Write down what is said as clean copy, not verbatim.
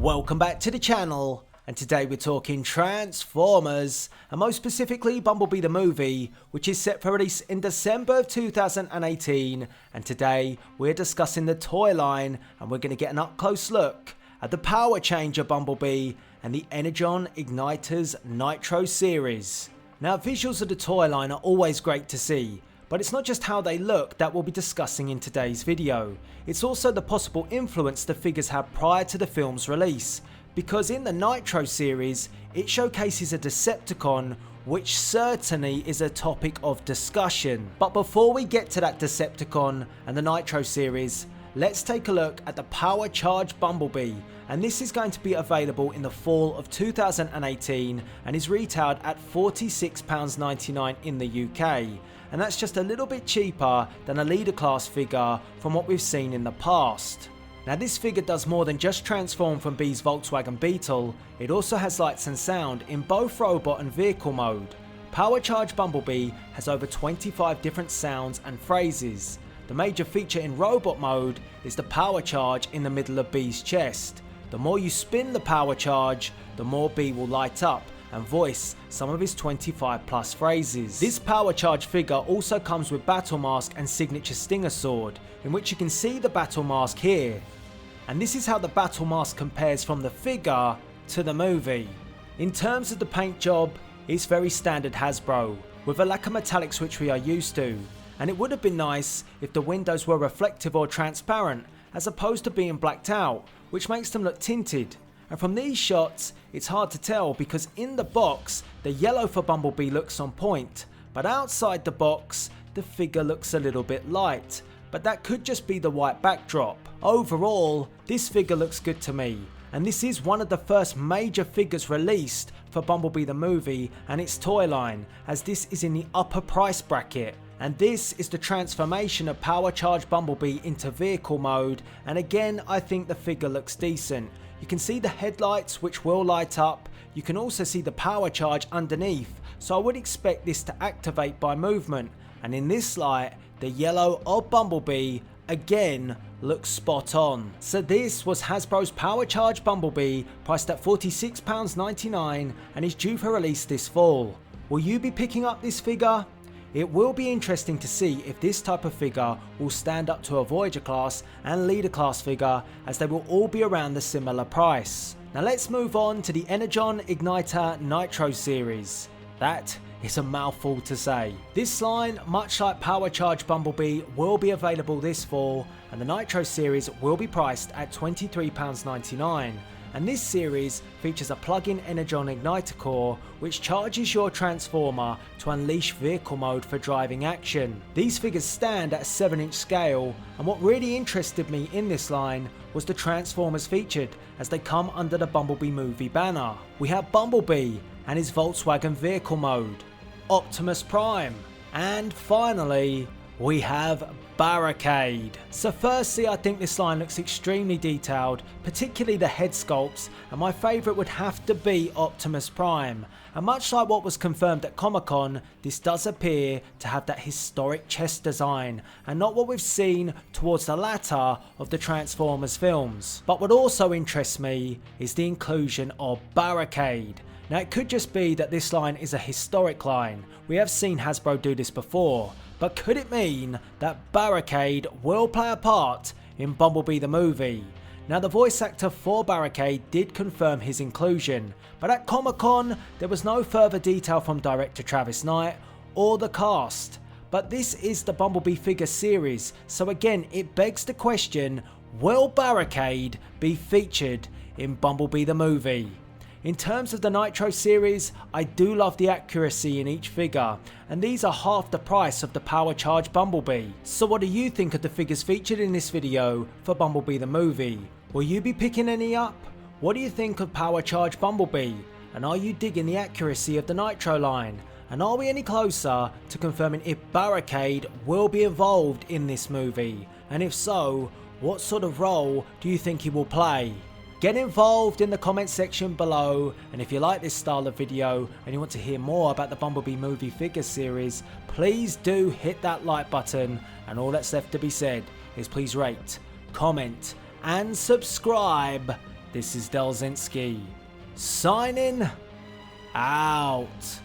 Welcome back to the channel, and today we're talking Transformers, and most specifically Bumblebee the movie, which is set for release in December of 2018, and today we're discussing the toy line, and we're going to get an up-close look at the Power Changer Bumblebee and the Energon Igniter's Nitro Series. Now, visuals of the toy line are always great to see, but it's not just how they look that we'll be discussing in today's video. It's also the possible influence the figures had prior to the film's release, because in the Nitro series, it showcases a Decepticon, which certainly is a topic of discussion. But before we get to that Decepticon and the Nitro series, let's take a look at the Power Charge Bumblebee, and this is going to be available in the fall of 2018 and is retailed at £46.99 in the UK. And that's just a little bit cheaper than a leader class figure from what we've seen in the past. Now, this figure does more than just transform from B's Volkswagen Beetle, it also has lights and sound in both robot and vehicle mode. Power Charge Bumblebee has over 25 different sounds and phrases. The major feature in robot mode is the power charge in the middle of B's chest. The more you spin the power charge, the more B will light up and voice some of his 25 plus phrases. This Power Charge figure also comes with battle mask and signature Stinger sword, in which you can see the battle mask here. And this is how the battle mask compares from the figure to the movie. In terms of the paint job, it's very standard Hasbro, with a lack of metallics which we are used to. And it would have been nice if the windows were reflective or transparent, as opposed to being blacked out, which makes them look tinted. And from these shots, it's hard to tell because in the box, the yellow for Bumblebee looks on point, but outside the box, the figure looks a little bit light, but that could just be the white backdrop. Overall, this figure looks good to me, and this is one of the first major figures released for Bumblebee the movie and its toy line, as this is in the upper price bracket. And this is the transformation of Power Charge Bumblebee into vehicle mode, and again I think the figure looks decent. You can see the headlights which will light up, you can also see the power charge underneath, so I would expect this to activate by movement, and in this light, the yellow of Bumblebee again looks spot on. So this was Hasbro's Power Charge Bumblebee, priced at £46.99 and is due for release this fall. Will you be picking up this figure? It will be interesting to see if this type of figure will stand up to a Voyager class and leader class figure, as they will all be around the similar price. Now let's move on to the Energon Igniter Nitro series. That is a mouthful to say. This line, much like Power Charge Bumblebee, will be available this fall, and the Nitro series will be priced at £23.99. And this series features a plug-in Energon Igniter core which charges your Transformer to unleash vehicle mode for driving action. These figures stand at a 7-inch scale, and what really interested me in this line was the Transformers featured, as they come under the Bumblebee Movie banner. We have Bumblebee and his Volkswagen vehicle mode, Optimus Prime, and finally we have Barricade. So firstly, I think this line looks extremely detailed, particularly the head sculpts, and my favourite would have to be Optimus Prime. And much like what was confirmed at Comic-Con, this does appear to have that historic chest design, and not what we've seen towards the latter of the Transformers films. But what also interests me is the inclusion of Barricade. Now, it could just be that this line is a historic line. We have seen Hasbro do this before, but could it mean that Barricade will play a part in Bumblebee the movie? Now, the voice actor for Barricade did confirm his inclusion, but at Comic-Con there was no further detail from director Travis Knight or the cast. But this is the Bumblebee figure series, so again it begs the question, will Barricade be featured in Bumblebee the movie? In terms of the Nitro series, I do love the accuracy in each figure, and these are half the price of the Power Charge Bumblebee. So what do you think of the figures featured in this video for Bumblebee the movie? Will you be picking any up? What do you think of Power Charge Bumblebee? And are you digging the accuracy of the Nitro line? And are we any closer to confirming if Barricade will be involved in this movie? And if so, what sort of role do you think he will play? Get involved in the comment section below, and if you like this style of video and you want to hear more about the Bumblebee movie figure series, please do hit that like button, and all that's left to be said is please rate, comment and subscribe. This is Delzinski, signing out.